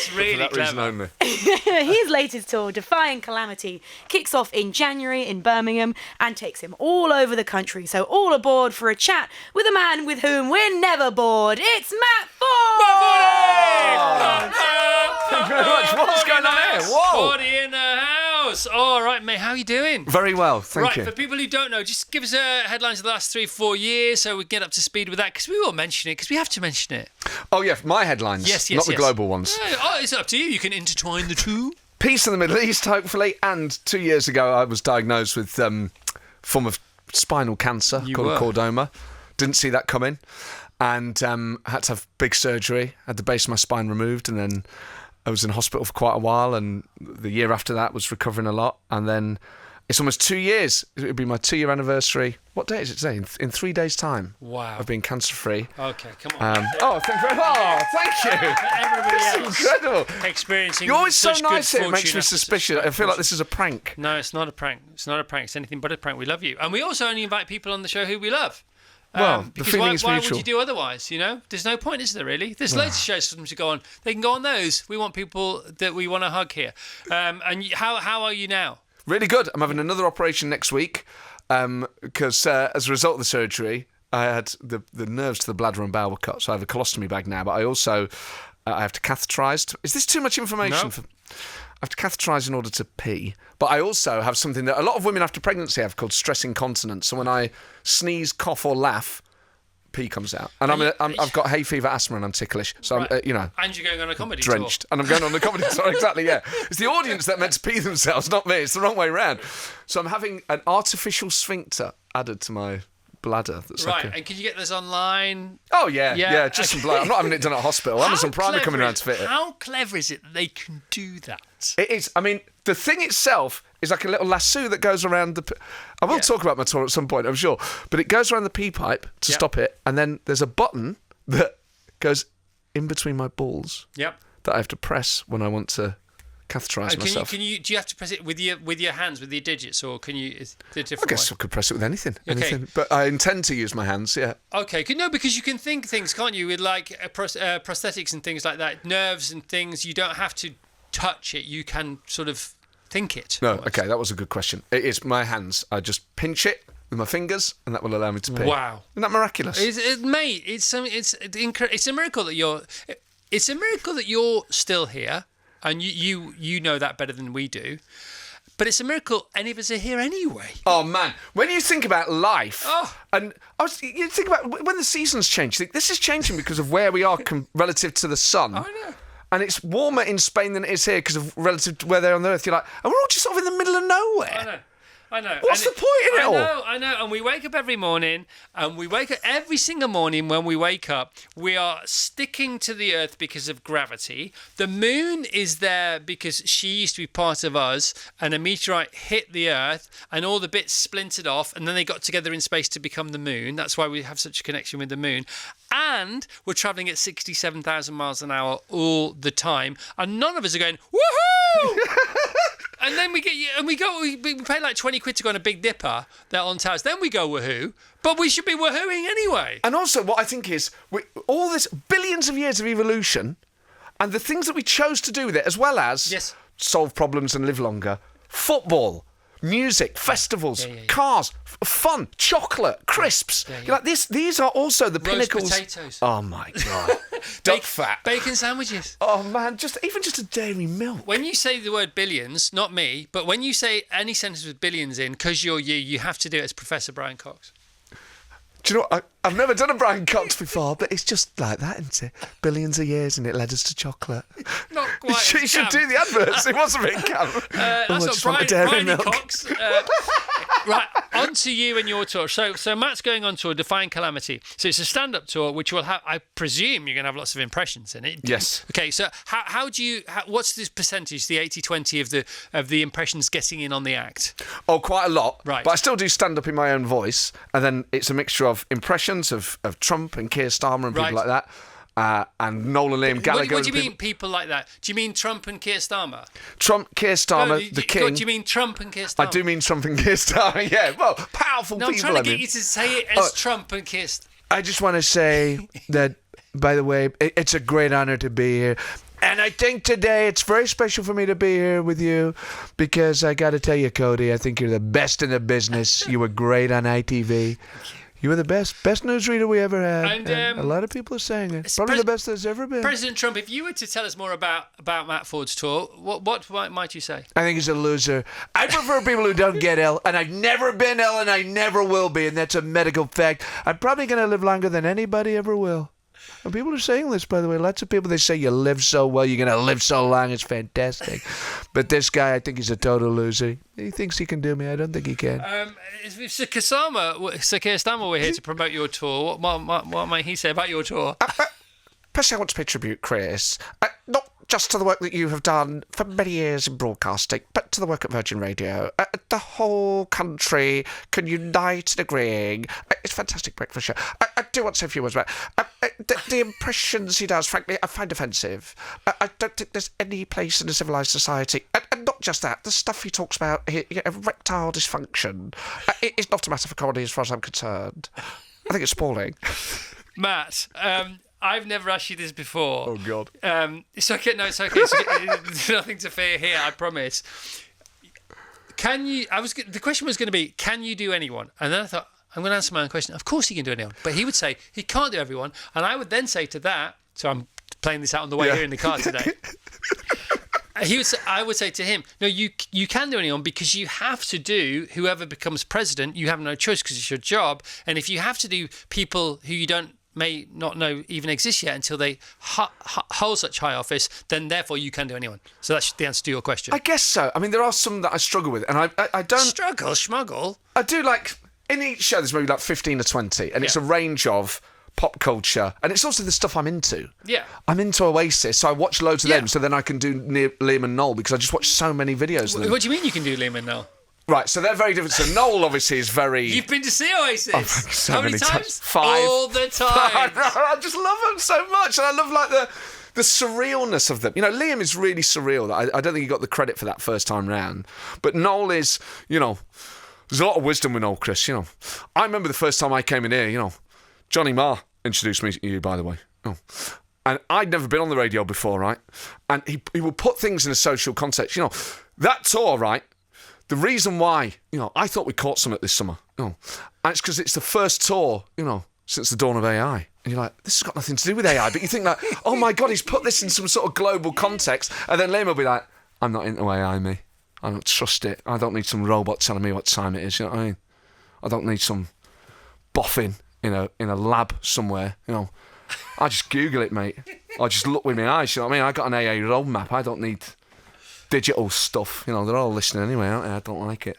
That's really For that reason clever. only. His latest tour, Defying Calamity, kicks off in January in Birmingham and takes him all over the country. So all aboard for a chat with a man with whom we're never bored. It's Matt Forde! Thank you very much. What's going on here? Whoa! 40 in the house. All right, mate. How are you doing? Very well, thank you. Right, for people who don't know, just give us headlines of the last 3-4 years so we can get up to speed with that, because we will mention it, because we have to mention it. Oh, yeah, my headlines, not the global ones. Oh, it's up to you. You can intertwine the two. Peace in the Middle East, hopefully. And 2 years ago, I was diagnosed with form of spinal cancer called chordoma. Didn't see that coming. And had to have big surgery. Had the base of my spine removed. And then I was in hospital for quite a while. And the year after that was recovering a lot. And then it's almost 2 years. It'll be my 2-year anniversary. What day is it today? In 3 days' time. Wow. Of being cancer-free. Okay, come on. Thank you very much. Oh, thank you. Everybody That's else incredible. experiencing You're always so such nice good here. It makes fortune me after suspicious. such I feel like this is a prank. No, it's not a prank. It's not a prank. It's anything but a prank. We love you. And we also only invite people on the show who we love. Well, the because feeling is why mutual. would you do otherwise, you know? There's no point, is there, really? There's loads of shows for them to go on. They can go on those. We want people that we want to hug here. How are you now? Really good. I'm having another operation next week because as a result of the surgery, I had the nerves to the bladder and bowel were cut, so I have a colostomy bag now. But I also I have to catheterise. Is this too much information? No. I have to catheterise in order to pee. But I also have something that a lot of women after pregnancy have called stress incontinence. So when I sneeze, cough or laugh, pee comes out. And I've got hay fever, asthma and I'm ticklish. So Right. I'm, And you're going on a comedy drenched. tour. And I'm going on the comedy tour, exactly, yeah. It's the audience that meant to pee themselves, not me. It's the wrong way round. So I'm having an artificial sphincter added to my bladder. That's Right, like and can you get this online? Oh, yeah, just some blood. I'm not having it done at a hospital. Amazon Prime are clever coming around to fit it. How clever is it that they can do that? It is. I mean, the thing itself is like a little lasso that goes around the... I will talk about my tour at some point, I'm sure. But it goes around the pee pipe to stop it. And then there's a button that goes in between my balls Yep. that I have to press when I want to catheterise myself. Do you have to press it with your hands, with your digits, or can you? Is there a different I guess way? I could press it with anything. Okay. Anything. But I intend to use my hands, yeah. Okay, no, because you can think things, can't you? With like prosthetics and things like that, nerves and things. You don't have to touch it. You can sort of think it. No, almost. okay, that was a good question. It is my hands. I just pinch it with my fingers, and that will allow me to pee. Wow. Isn't that miraculous? Mate, it's a miracle that you're. It's a miracle that you're still here, and you know that better than we do. But it's a miracle any of us are here anyway. Oh man, when you think about life, and you think about when the seasons change. You think, this is changing because of where we are relative to the sun. I know. And it's warmer in Spain than it is here because of relative to where they are on the earth. You're like, and we're all just sort of in the middle of nowhere. I know. What's the point in it all? I know. And we wake up every morning, and we wake up every single morning when we wake up, we are sticking to the earth because of gravity. The moon is there because she used to be part of us, and a meteorite hit the earth, and all the bits splintered off, and then they got together in space to become the moon. That's why we have such a connection with the moon. And we're travelling at 67,000 miles an hour all the time, and none of us are going, woohoo! And then we pay like 20 quid to go on a Big Dipper there on Towers. Then we go woohoo, but we should be woohooing anyway. And also, what I think is, all this billions of years of evolution, and the things that we chose to do with it, as well as solve problems and live longer, football, music, festivals, cars, fun, chocolate, crisps. You're like, these are also the pinnacles. Roast potatoes. Oh my God. Duck fat. Bacon sandwiches. Oh man, even just a dairy milk. When you say the word billions, not me, but when you say any sentence with billions in, because you have to do it as Professor Brian Cox. Do you know what? I've never done a Brian Cox before, but it's just like that, isn't it? Billions of years and it led us to chocolate. Not quite. You should do the adverts. It was a bit camp. That's what Brian Cox. Right, on to you and your tour. So Matt's going on tour, Defying Calamity. So it's a stand-up tour, which will have, I presume you're going to have lots of impressions in it. Yes. Okay, so what's this percentage, the 80-20 of the impressions getting in on the act? Oh, quite a lot. Right. But I still do stand-up in my own voice, and then it's a mixture of impressions of Trump and Keir Starmer and people like that. And Nolan Liam Gallagher. What do you mean people like that? Do you mean Trump and Keir Starmer? Trump, Keir Starmer, the king. Do you mean Trump and Keir Starmer? I do mean Trump and Keir Starmer, yeah. Well, powerful people. I'm trying to get you to say it as Trump and Keir Starmer. I just want to say that, by the way, it's a great honour to be here. And I think today it's very special for me to be here with you because I got to tell you, Cody, I think you're the best in the business. You were great on ITV. You were the best newsreader we ever had. And a lot of people are saying it. Probably the best there's ever been. President Trump, if you were to tell us more about Matt Forde's tour, what might you say? I think he's a loser. I prefer people who don't get ill, and I've never been ill, and I never will be, and that's a medical fact. I'm probably going to live longer than anybody ever will. And people are saying this, by the way. Lots of people, they say you live so well, you're going to live so long, it's fantastic. But this guy, I think he's a total loser. He thinks he can do me. I don't think he can. If Sir Keir Starmer were here to promote your tour, what might he say about your tour? Personally, I want to pay tribute, Chris. Not just to the work that you have done for many years in broadcasting, but to the work at Virgin Radio. The whole country can unite in agreeing. It's a fantastic breakfast show. I do want to say a few words about the impressions he does, frankly, I find offensive. I don't think there's any place in a civilised society. And not just that, the stuff he talks about, erectile dysfunction, it's not a matter for comedy as far as I'm concerned. I think it's appalling. Matt, I've never asked you this before. Oh, God. It's okay. No, it's okay. There's nothing to fear here, I promise. The question was going to be, can you do anyone? And then I thought, I'm going to answer my own question. Of course he can do anyone. But he would say, he can't do everyone. And I would then say to that, so I'm playing this out on the way here in the car today. I would say to him, no, you can do anyone because you have to do whoever becomes president. You have no choice because it's your job. And if you have to do people who you may not know even exist yet until they hold such high office, then therefore you can do anyone. So that's the answer to your question. I guess so. I mean, there are some that I struggle with, and I don't... Schmuggle? I do, like, in each show there's maybe like 15 or 20, and it's a range of pop culture, and it's also the stuff I'm into. Yeah. I'm into Oasis, so I watch loads of them, so then I can do Liam and Noel, because I just watch so many videos of them. What do you mean you can do Liam and Noel? Right, so they're very different. So Noel obviously is very... You've been to see Oasis? Oh, so How many times? 5. All the time. I just love them so much, and I love like the surrealness of them. You know, Liam is really surreal. I don't think he got the credit for that first time round. But Noel is, you know, there's a lot of wisdom with Noel, Chris, you know. I remember the first time I came in here, you know, Johnny Marr introduced me to you, by the way. Oh. And I'd never been on the radio before, right? And he would put things in a social context. You know, that tour, right? The reason why, you know, I thought we caught some this summer, you know, and it's because it's the first tour, you know, since the dawn of AI. And you're like, this has got nothing to do with AI. But you think like, oh my God, he's put this in some sort of global context. And then Liam will be like, I'm not into AI, me. I don't trust it. I don't need some robot telling me what time it is. You know what I mean? I don't need some boffin in a lab somewhere, you know. I just Google it, mate. I just look with my eyes, you know what I mean? I got an AI roadmap. I don't need digital stuff. You know, they're all listening anyway, aren't they? I don't like it.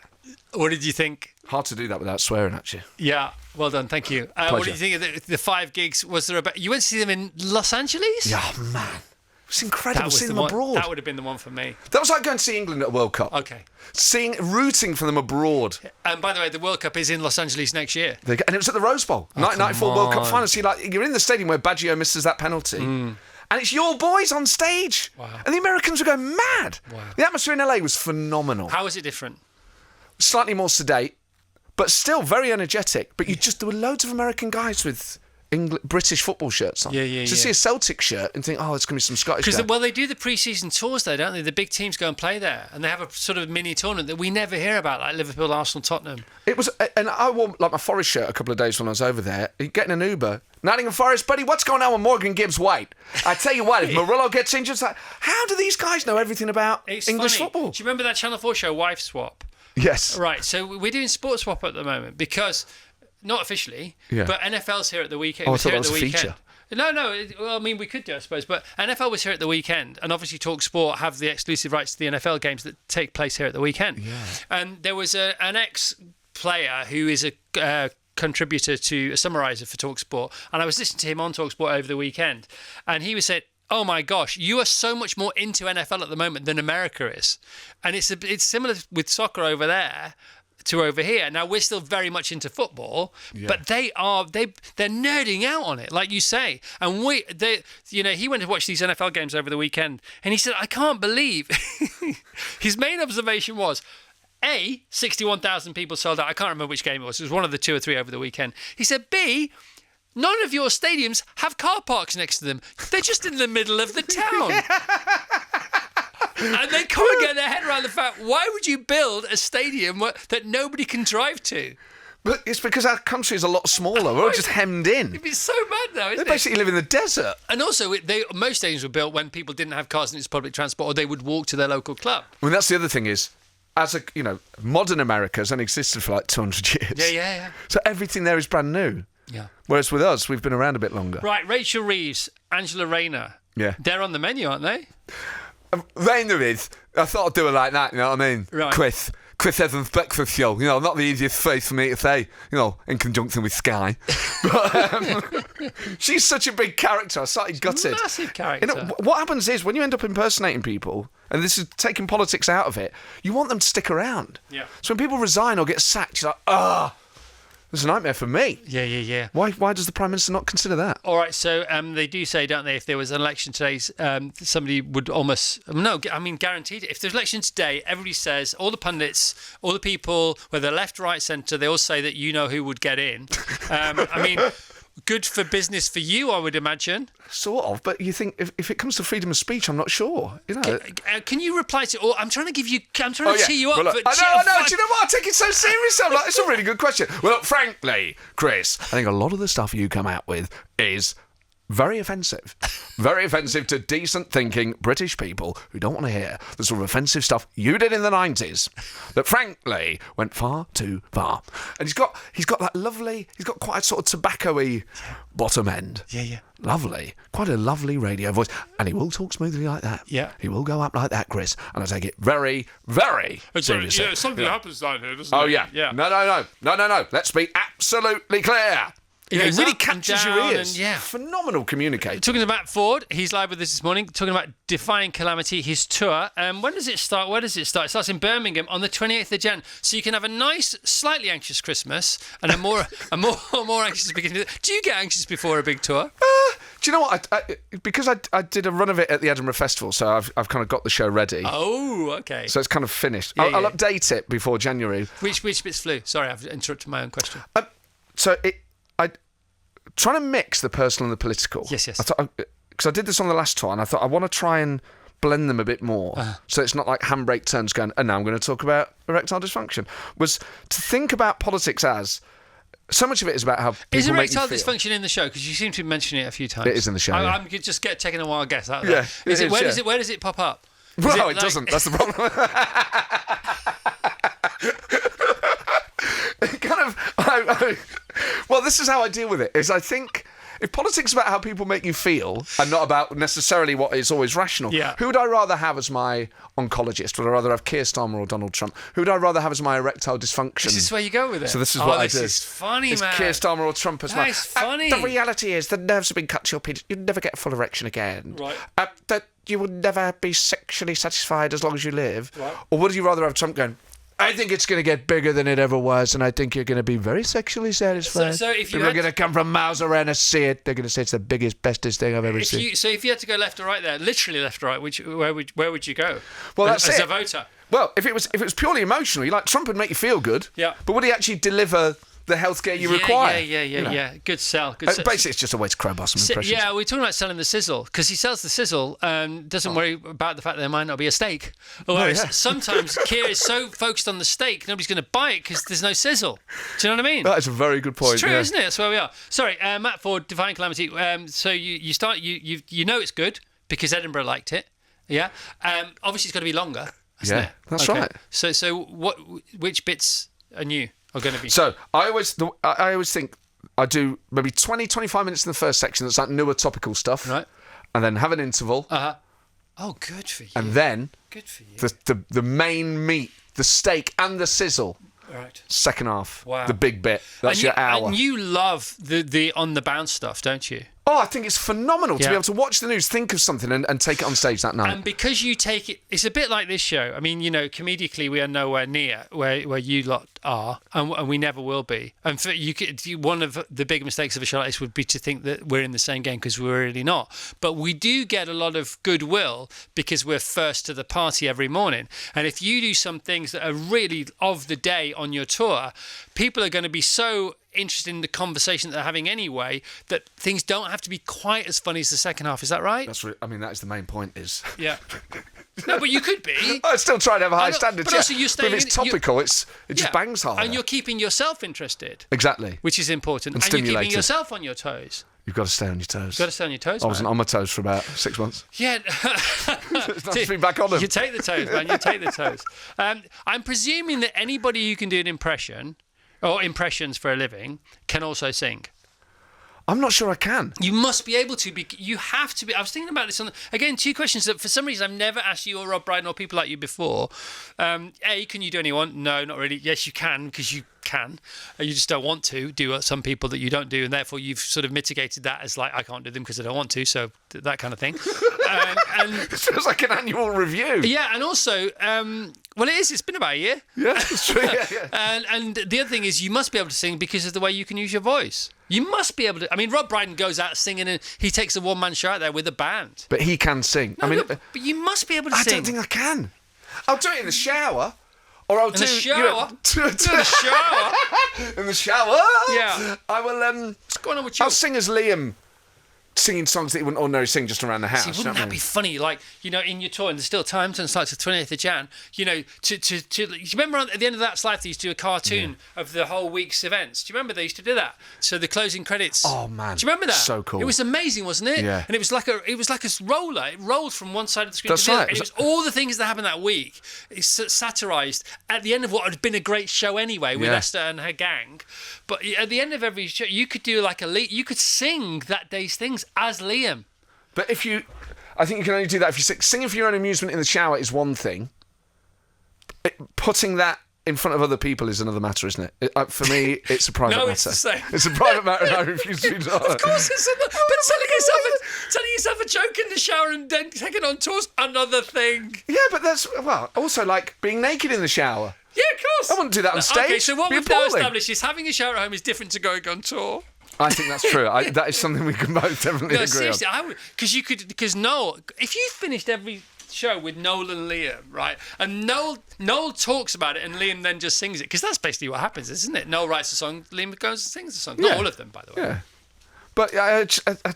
What did you think? Hard to do that without swearing, actually. Yeah, well done, thank you. What did you think of the 5 gigs? Was there you went to see them in Los Angeles? Yeah, man. It's incredible seeing them abroad. That would have been the one for me. That was like going to see England at a World Cup. Okay. Rooting for them abroad. And by the way, the World Cup is in Los Angeles next year. And it was at the Rose Bowl. 1994 World Cup final. So you're in the stadium where Baggio misses that penalty. And it's your boys on stage. Wow. And the Americans were going mad. Wow. The atmosphere in LA was phenomenal. How was it different? Slightly more sedate, but still very energetic. But there were loads of American guys with British football shirts on. Yeah. So see a Celtic shirt and think, oh, it's going to be some Scottish guy. Well, they do the pre-season tours though, don't they? The big teams go and play there, and they have a sort of mini tournament that we never hear about, like Liverpool, Arsenal, Tottenham. It was, and I wore like my Forest shirt a couple of days when I was over there. Getting an Uber, Nottingham Forest, buddy. What's going on with Morgan Gibbs White? I tell you what, if Murillo gets injured, it's like, how do these guys know everything about English football? Do you remember that Channel 4 show, Wife Swap? Yes. Right. So we're doing Sports Swap at the moment because. Not officially, but NFL's here at the weekend. Oh, I thought that was a feature. No. Well, I mean, we could do, I suppose. But NFL was here at the weekend, and obviously TalkSport have the exclusive rights to the NFL games that take place here at the weekend. Yeah. And there was an ex-player who is a contributor to a summariser for TalkSport, and I was listening to him on TalkSport over the weekend, and he was saying, oh my gosh, you are so much more into NFL at the moment than America is. And it's similar with soccer over there to over here. Now we're still very much into football, but they're nerding out on it, like you say. And he went to watch these NFL games over the weekend, and he said, I can't believe. His main observation was, 61,000 people sold out. I can't remember which game it was. It was one of the 2 or 3 over the weekend. He said, B, none of your stadiums have car parks next to them. They're just in the middle of the town. And they can't get their head around the fact, why would you build a stadium that nobody can drive to? But it's because our country is a lot smaller. We're all just hemmed in. It'd be so bad now, isn't it? They basically live in the desert. And also, most stadiums were built when people didn't have cars and it's public transport, or they would walk to their local club. I mean, that's the other thing is, modern America has only existed for like 200 years. Yeah. So everything there is brand new. Yeah. Whereas with us, we've been around a bit longer. Right, Rachel Reeves, Angela Rayner. Yeah. They're on the menu, aren't they? Rayner is. I thought I'd do it like that, you know what I mean? Right. Chris Evans' breakfast show. You know, not the easiest phrase for me to say, you know, in conjunction with Sky. But she's such a big character. I started gutted. Massive character. You know, what happens is when you end up impersonating people, and this is taking politics out of it, you want them to stick around. Yeah. So when people resign or get sacked, you're like, it's a nightmare for me. Yeah. Why does the Prime Minister not consider that? All right, so they do say, don't they, if there was an election today, somebody would almost... No, I mean, guaranteed. If there's an election today, everybody says, all the pundits, all the people, whether left, right, centre, they all say that you know who would get in. I mean... Good for business for you, I would imagine. Sort of, but you think if it comes to freedom of speech, I'm not sure. You know, can you reply to? Or I'm trying to cheer you up. Well, look, I know. Do you know what? I take it so seriously. I'm like, it's a really good question. Well, look, frankly, Chris, I think a lot of the stuff you come out with is very offensive. Very offensive to decent thinking British people who don't want to hear the sort of offensive stuff you did in the 90s that frankly went far too far. And he's got that lovely, he's got quite a sort of tobacco-y bottom end. Yeah. Lovely. Quite a lovely radio voice. And he will talk smoothly like that. Yeah. He will go up like that, Chris. And I take it very, very seriously. Yeah, something happens down here, doesn't it? Oh, yeah. No. Let's be absolutely clear. It really catches your ears. Phenomenal communicator. Talking to Matt Forde, he's live with us this morning, talking about Defying Calamity, his tour. When does it start? Where does it start? It starts in Birmingham on the 28th of Jan. So you can have a nice, slightly anxious Christmas and a more anxious beginning. Do you get anxious before a big tour? Do you know what? Because I did a run of it at the Edinburgh Festival, so I've kind of got the show ready. Oh, okay. So it's kind of finished. I'll update it before January. Which bits flew? Sorry, I've interrupted my own question. Trying to mix the personal and the political. Yes. Because I did this on the last tour, and I thought I want to try and blend them a bit more, so it's not like handbrake turns going, and now I'm going to talk about erectile dysfunction. Was to think about politics as so much of it is about how people is make you erectile feel. dysfunction in the show? Because you seem to be mentioning it a few times. It is in the show. I'm just taking a wild guess out there. Yeah, Where does it pop up? Well, it doesn't. That's the problem. Well, this is how I deal with it. Is I think if politics is about how people make you feel and not about necessarily what is always rational, who would I rather have as my oncologist? Would I rather have Keir Starmer or Donald Trump? Who would I rather have as my erectile dysfunction? This is where you go with it. So this is what I do. This is funny, it's man. Keir Starmer or Trump as well. That's funny. The reality is the nerves have been cut to your penis. You'd never get a full erection again. Right. That you would never be sexually satisfied as long as you live. Right. Or would you rather have Trump going, I think it's going to get bigger than it ever was, and I think you're going to be very sexually satisfied. So if you People are going to come from miles around to see it. They're going to say it's the biggest, bestest thing I've ever seen. So if you had to go left or right there, literally left or right, where would you go? Well, that's as it. a voter. Well, if it was purely emotional, like Trump would make you feel good. Yeah. But would he actually deliver the healthcare you require? Yeah. Good sell. Basically, it's just a way to crowbar some impressions. Yeah, we're talking about selling the sizzle because he sells the sizzle and doesn't worry about the fact that there might not be a steak. Whereas sometimes Keir is so focused on the steak, nobody's going to buy it because there's no sizzle. Do you know what I mean? That is a very good point. It's true, isn't it? That's where we are. Sorry, Matt Forde, Defying Calamity. So you start. You know it's good because Edinburgh liked it. Yeah. Obviously, it's got to be longer. Yeah, that's right. So which bits are new? Are going to be. So I always think I do maybe 20-25 minutes in the first section that's like newer topical stuff, right? And then have an interval. Oh, good for you. And then good for you. The main meat, the steak and the sizzle. Right. Second half. Wow. The big bit. That's your hour. And you love the on the bounce stuff, don't you? Oh, I think it's phenomenal to be able to watch the news, think of something, and take it on stage that night. And because you take it, it's a bit like this show. I mean, comedically, we are nowhere near where you lot are, and we never will be. And one of the big mistakes of a show like this would be to think that we're in the same game, because we're really not. But we do get a lot of goodwill because we're first to the party every morning. And if you do some things that are really of the day on your tour, people are going to be so interested in the conversation that they're having anyway, that things don't have to be quite as funny as the second half. Is that right? That is the main point. Is yeah. No, but you could be. I still try to have a high standard. But also, you're staying. But if it's topical, it just bangs harder. And you're keeping yourself interested. Exactly. Which is important. And you're keeping yourself on your toes. You've got to stay on your toes. You've got to stay on your toes. I wasn't on my toes for about 6 months. Yeah. It's nice to be back on them. You take the toes, man. You take the toes. I'm presuming that anybody who can do an impression or impressions for a living can also sing. I'm not sure I can. You must be able to. You have to be. I was thinking about this again. 2 questions that for some reason I've never asked you or Rob Brydon or people like you before. A, can you do anyone? No, not really. Yes, you can, because you can. You just don't want to do some people that you don't do, and therefore you've sort of mitigated that as like, I can't do them because I don't want to. So that kind of thing. And it feels like an annual review. Yeah, and also, well, it is. It's been about a year. Yeah, it's true. Yeah. And the other thing is, you must be able to sing because of the way you can use your voice. You must be able to. I mean, Rob Brydon goes out singing and he takes a one-man show out there with a band. But he can sing. No, but you must be able to sing. I don't think I can. I'll do it in the shower. Or I'll do the shower. In the shower. In the shower. Yeah. I will. What's going on with you? I'll sing as Liam, singing songs that he wouldn't ordinarily sing just around the house. See, wouldn't that be funny? Like, in your tour, and there's still time, and starts the 28th of Jan. To you remember at the end of that slide they used to do a cartoon of the whole week's events. Do you remember they used to do that? So the closing credits. Oh man! Do you remember that? So cool. It was amazing, wasn't it? Yeah. And it was like a roller. It rolled from one side of the screen That's to the other. right. And it was all the things that happened that week. It's satirised at the end of what had been a great show anyway with Esther and her gang. But at the end of every show, you could do like you could sing that day's things as Liam. But I think you can only do that if you sing. Singing for your own amusement in the shower is one thing. Putting that in front of other people is another matter, isn't it? For me, it's a private matter. No, it's the same. It's a private matter, and I refuse to do that. Of course, but telling yourself a joke in the shower and then taking on tour's another thing. Yeah, but that's also like being naked in the shower. Yeah, of course. I wouldn't do that on stage. Okay, so what we've now established is having a shower at home is different to going on tour. I think that's true. That is something we can both definitely agree seriously, on. I would, because Noel, if you finished every show with Noel and Liam, right, and Noel talks about it and Liam then just sings it, because that's basically what happens, isn't it? Noel writes a song, Liam goes and sings the song. Not all of them, by the way. Yeah. But I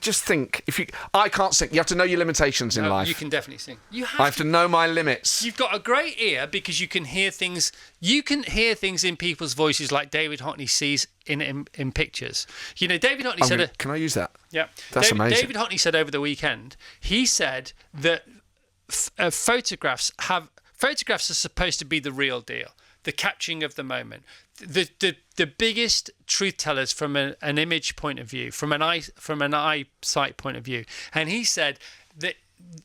just think I can't sing. You have to know your limitations in life. You can definitely sing. I have to know my limits. You've got a great ear because you can hear things. You can hear things in people's voices like David Hockney sees in pictures. David Hockney said. Can I use that? Yeah, that's amazing. David Hockney said over the weekend. He said that photographs are supposed to be the real deal. The capturing of the moment, the biggest truth tellers from an image point of view, from an eyesight point of view, and he said that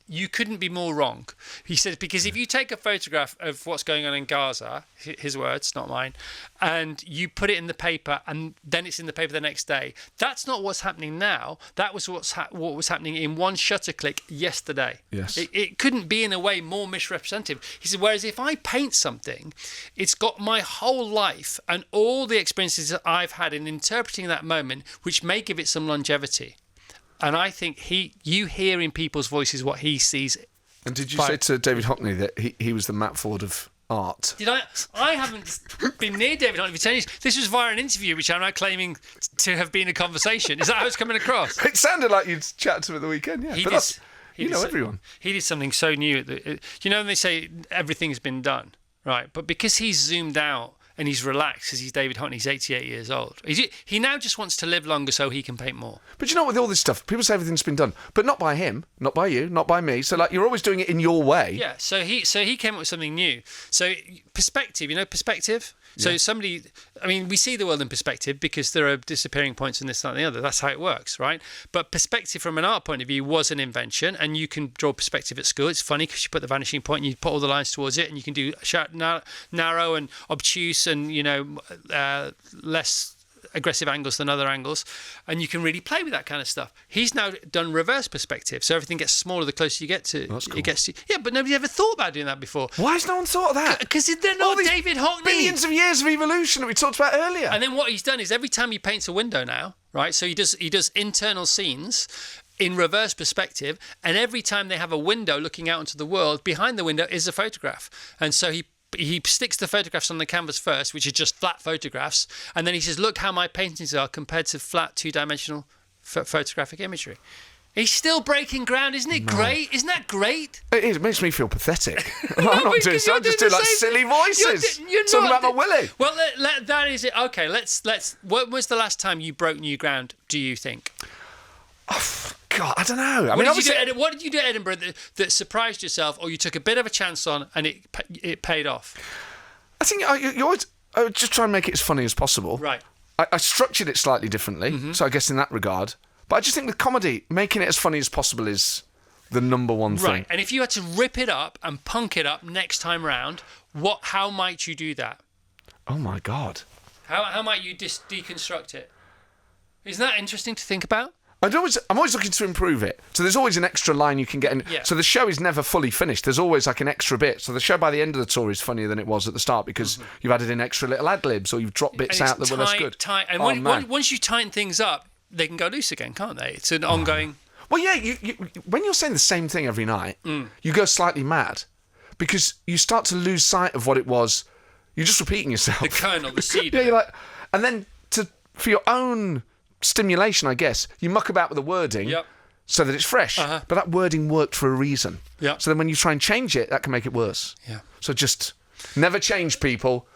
you couldn't be more wrong. He said, because if you take a photograph of what's going on in Gaza, his words, not mine, and you put it in the paper and then it's in the paper the next day, that's not what's happening now. That was what was happening in one shutter click yesterday. Yes. It couldn't be in a way more misrepresentative. He said, whereas if I paint something, it's got my whole life and all the experiences that I've had in interpreting that moment, which may give it some longevity. And I think you hear in people's voices what he sees. And did you say to David Hockney that he was the Matt Forde of art? Did I? I haven't been near David Hockney for 10 years. This was via an interview, which I'm now claiming to have been a conversation. Is that how it's coming across? It sounded like you'd chatted to him at the weekend, yeah. You know everyone. He did something so new. When they say everything's been done, right? But because he's zoomed out and he's relaxed, because he's David Hockney, he's 88 years old. He now just wants to live longer so he can paint more. But with all this stuff, people say everything's been done, but not by him, not by you, not by me. So you're always doing it in your way. Yeah. So he came up with something new. So perspective, perspective. So we see the world in perspective because there are disappearing points in this, that, and the other. That's how it works, right? But perspective from an art point of view was an invention, and you can draw perspective at school. It's funny because you put the vanishing point and you put all the lines towards it, and you can do narrow and obtuse and less aggressive angles than other angles, and you can really play with that kind of stuff. He's now done reverse perspective, so everything gets smaller the closer you get to. That's cool. It gets to, yeah, but nobody ever thought about doing that before. Why has no one thought of that? Because they're not David Hockney. Billions of years of evolution that we talked about earlier. And then what he's done is every time he paints a window now, right? So he does internal scenes in reverse perspective, and every time they have a window looking out into the world, behind the window is a photograph. And so he sticks the photographs on the canvas first, which are just flat photographs, and then he says, look how my paintings are compared to flat two-dimensional photographic imagery. He's still breaking ground, isn't it great? Isn't that great? It is. It makes me feel pathetic. I'm not doing so. I'm just doing like silly voices. You're talking not about my willy. Well, that is it. Okay, let's. When was the last time you broke new ground, do you think? Oh, God, I don't know. What did you do at Edinburgh that surprised yourself, or you took a bit of a chance on and it paid off? I think you always just try and make it as funny as possible. Right. I structured it slightly differently, so I guess in that regard. But I just think with comedy, making it as funny as possible is the number one thing. Right, and if you had to rip it up and punk it up next time round, how might you do that? Oh, my God. How might you deconstruct it? Isn't that interesting to think about? I'm always looking to improve it. So there's always an extra line you can get in. Yeah. So the show is never fully finished. There's always like an extra bit. So the show by the end of the tour is funnier than it was at the start because you've added in extra little ad-libs or you've dropped bits out that were less good. And once you tighten things up, they can go loose again, can't they? It's an ongoing... Well, yeah, you, when you're saying the same thing every night, you go slightly mad because you start to lose sight of what it was. You're just repeating yourself. The kernel, the seed. Yeah, you're like... And then for your own stimulation, I guess, you muck about with the wording so that it's fresh. But that wording worked for a reason. Yep. So then when you try and change it, that can make it worse. Yeah. So just never change people.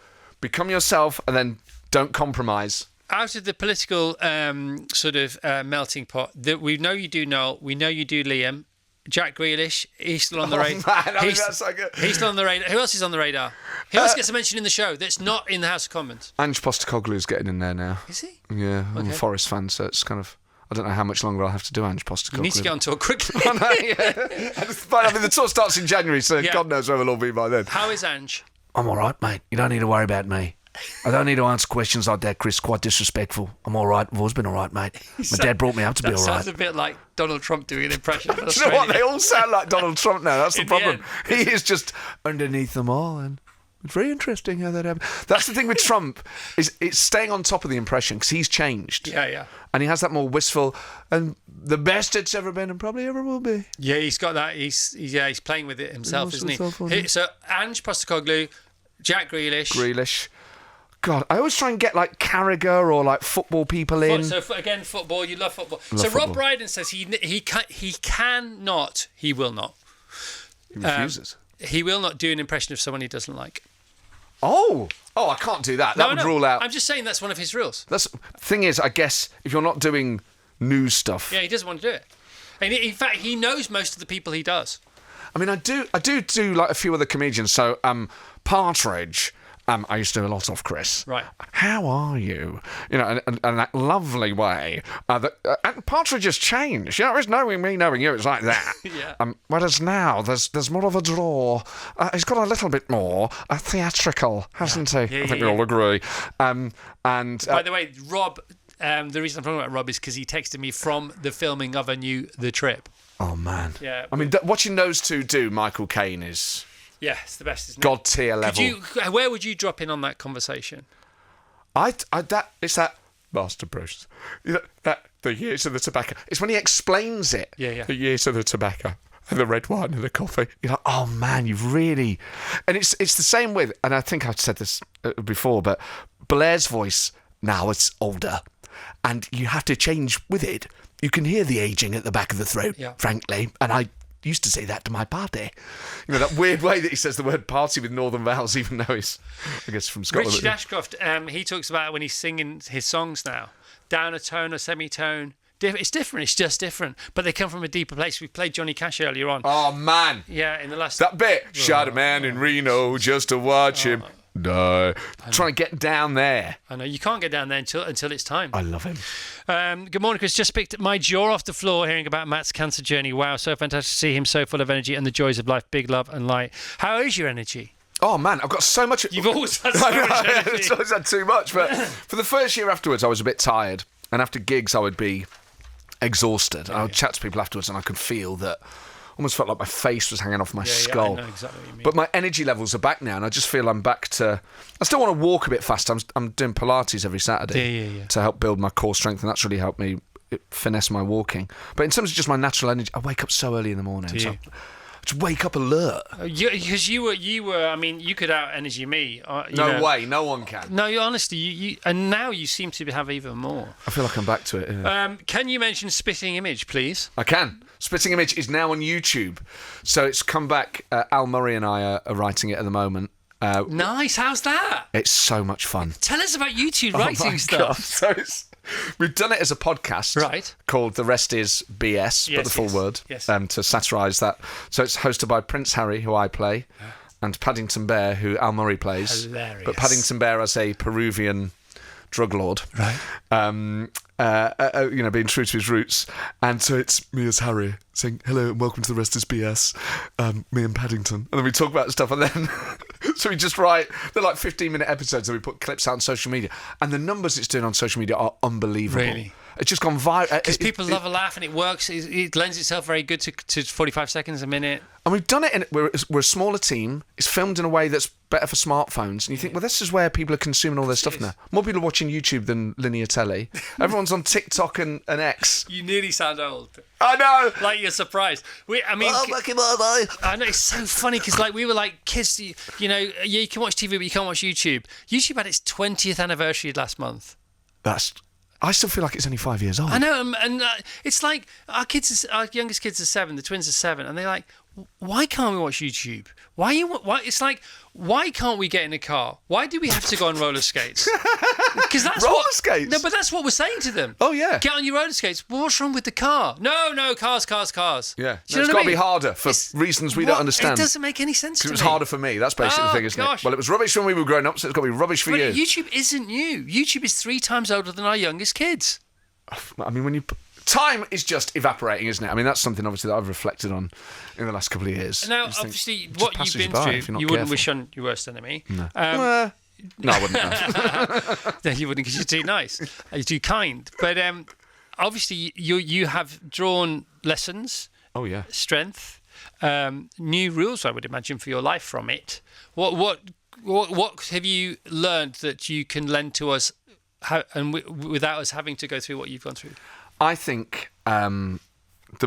Become yourself and then don't compromise. Out of the political melting pot, we know you do Noel, we know you do Liam, Jack Grealish, he's still on the radar. That's so good. He's still on the radar. Who else is on the radar? Who else gets a mention in the show that's not in the House of Commons? Ange Postecoglou's getting in there now. Is he? Yeah, I'm a Forest fan, so it's kind of... I don't know how much longer I'll have to do Ange Postecoglou. You need to get on tour quickly. I know, yeah. I mean, the tour starts in January, so God knows where we'll all be by then. How is Ange? I'm all right, mate. You don't need to worry about me. I don't need to answer questions like that, Chris. Quite disrespectful. I'm all right. I've always been all right, mate. My dad brought me up to be all right. That sounds a bit like Donald Trump doing an impression of Do you know what? They all sound like Donald Trump now. That's the problem. The He is just underneath them all, and it's very interesting how that happened. That's the thing with Trump, is it's staying on top of the impression, because he's changed. Yeah. And he has that more wistful, and the best it's ever been and probably ever will be. Yeah, he's got that. He's playing with it himself, isn't he? So Ange Postecoglou, Jack Grealish. God, I always try and get like Carragher or like football people in. So again, football. You love football. Love Rob football. Brydon says he cannot. He will not. He refuses. He will not do an impression of someone he doesn't like. Oh, I can't do that. That would rule out. I'm just saying that's one of his rules. Thing is, I guess if you're not doing news stuff. Yeah, he doesn't want to do it. And in fact, he knows most of the people he does. I mean, I do like a few other comedians. So, Partridge. I used to do a lot of Chris. Right. How are you? You know, and that lovely way. And Partridge has changed. You know, it's knowing me, knowing you. It's like that. Yeah. Whereas now there's more of a draw. He's got a little bit more theatrical, hasn't he? Yeah, I think we all agree. And by the way, Rob. The reason I'm talking about Rob is because he texted me from the filming of The Trip. Oh man. Yeah. I mean, watching those two do Michael Caine is. Yeah, it's the best, isn't it? God tier level. Where would you drop in on that conversation? It's that Master Bruce. You know, that the years of the tobacco. It's when he explains it. Yeah. The years of the tobacco and the red wine and the coffee. You're like, oh man, you've really. And it's the same with. And I think I've said this before, but Blair's voice now it's older, and you have to change with it. You can hear the aging at the back of the throat, frankly, and I used to say that to my party. You know, that weird way that he says the word party with northern vowels, even though he's, I guess, from Scotland. Richard Ashcroft, he talks about when he's singing his songs now, down a tone or semitone. It's different, it's just different. But they come from a deeper place. We played Johnny Cash earlier on. Oh, man. Yeah, in the last... That bit. Shot a man in Reno just to watch him die. Trying to get down there. I know, you can't get down there until it's time. I love him. Good morning, Chris. Just picked my jaw off the floor hearing about Matt's cancer journey. Wow, so fantastic to see him so full of energy and the joys of life. Big love and light. How is your energy? Oh man, I've got so much. You've always had so much energy. I've always had too much, but for the first year afterwards, I was a bit tired, and after gigs, I would be exhausted. I would chat to people afterwards, and I could feel that. Almost felt like my face was hanging off my skull. I know exactly what you mean. But my energy levels are back now, and I just feel I'm back to. I still want to walk a bit faster. I'm doing Pilates every Saturday to help build my core strength, and that's really helped me finesse my walking. But in terms of just my natural energy, I wake up so early in the morning. So I just wake up alert. Because you were. I mean, you could out energy me. No way, no one can. No, honestly, you and now you seem to have even more. I feel like I'm back to it. Yeah. Can you mention Spitting Image, please? I can. Spitting Image is now on YouTube, so it's come back. Al Murray and I are writing it at the moment. Nice. How's that? It's so much fun. Tell us about YouTube writing stuff. God. So we've done it as a podcast, right? Called The Rest Is BS, but the full word, to satirise that. So it's hosted by Prince Harry, who I play, and Paddington Bear, who Al Murray plays. Hilarious. But Paddington Bear as a Peruvian drug lord, right? Being true to his roots, and so it's me as Harry saying hello and welcome to The Rest Is BS, me and Paddington, and then we talk about stuff, and then so we just write. They're like 15-minute episodes, and we put clips out on social media, and the numbers it's doing on social media are unbelievable. Really? It's just gone viral because people love a laugh, and it works. It lends itself very good to 45 seconds a minute. And we've done it we're a smaller team. It's filmed in a way that's better for smartphones. And you think, well, this is where people are consuming all their stuff now. More people are watching YouTube than linear telly. Everyone's on TikTok and X. You nearly sound old. I know. Like you're surprised. I know, it's so funny because like we were like kids. You know, you can watch TV, but you can't watch YouTube. YouTube had its 20th anniversary last month. I still feel like it's only 5 years old. I know, and it's like our youngest kids are 7, the twins are 7, and they're like, why can't we watch YouTube? Why? It's like, why can't we get in a car? Why do we have to go on roller skates? Because that's roller skates. No, but that's what we're saying to them. Oh yeah. Get on your roller skates. Well, what's wrong with the car? No, cars. Yeah. Do you It's got to be harder for reasons we don't understand. It doesn't make any sense to me. It was harder for me. That's basically the thing, isn't it? Well, it was rubbish when we were growing up, so it's got to be rubbish for you. YouTube isn't new. YouTube is 3 times older than our youngest kids. I mean, time is just evaporating, isn't it? I mean, that's something obviously that I've reflected on in the last couple of years. Now, obviously, what you've been through, you wouldn't wish on your worst enemy. No, no, I wouldn't. No, you wouldn't, because you're too nice. You're too kind. But obviously, you have drawn lessons. Oh yeah. Strength, new rules, I would imagine, for your life from it. What have you learned that you can lend to us, without us having to go through what you've gone through? I think the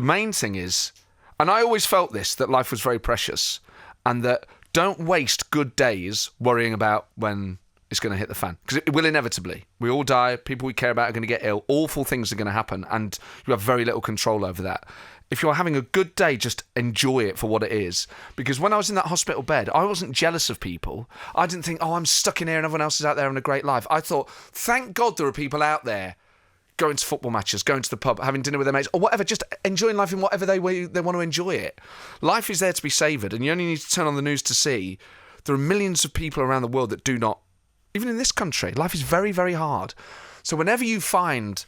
main thing is, and I always felt this, that life was very precious, and that don't waste good days worrying about when it's going to hit the fan, because it will inevitably. We all die. People we care about are going to get ill. Awful things are going to happen, and you have very little control over that. If you're having a good day, just enjoy it for what it is. Because when I was in that hospital bed, I wasn't jealous of people. I didn't think, oh, I'm stuck in here and everyone else is out there having a great life. I thought, thank God there are people out there going to football matches, going to the pub, having dinner with their mates, or whatever, just enjoying life in whatever way they want to enjoy it. Life is there to be savoured, and you only need to turn on the news to see there are millions of people around the world that do not, even in this country. Life is very, very hard. So whenever you find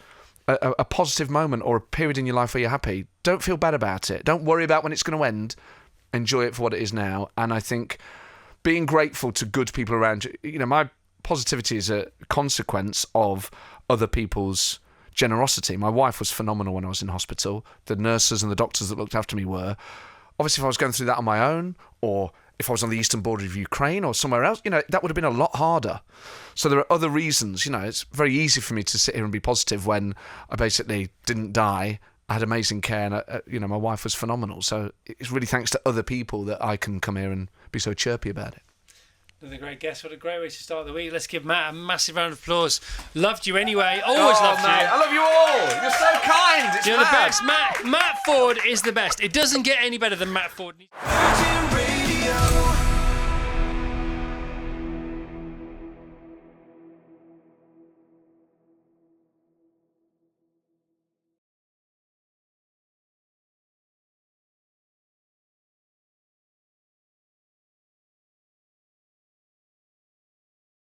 a positive moment or a period in your life where you're happy, don't feel bad about it. Don't worry about when it's going to end. Enjoy it for what it is now. And I think being grateful to good people around you, you know, my positivity is a consequence of other people's generosity. My wife was phenomenal when I was in hospital. The nurses and the doctors that looked after me were. Obviously, if I was going through that on my own, or if I was on the eastern border of Ukraine or somewhere else, you know, that would have been a lot harder. So there are other reasons. You know, it's very easy for me to sit here and be positive when I basically didn't die. I had amazing care, and you know, my wife was phenomenal. So it's really thanks to other people that I can come here and be so chirpy about it. Another great guest. What a great way to start the week. Let's give Matt a massive round of applause. Loved you anyway. Always loved you. I love you all. You're so kind. It's You're the best. Matt Forde is the best. It doesn't get any better than Matt Forde. Virgin Radio.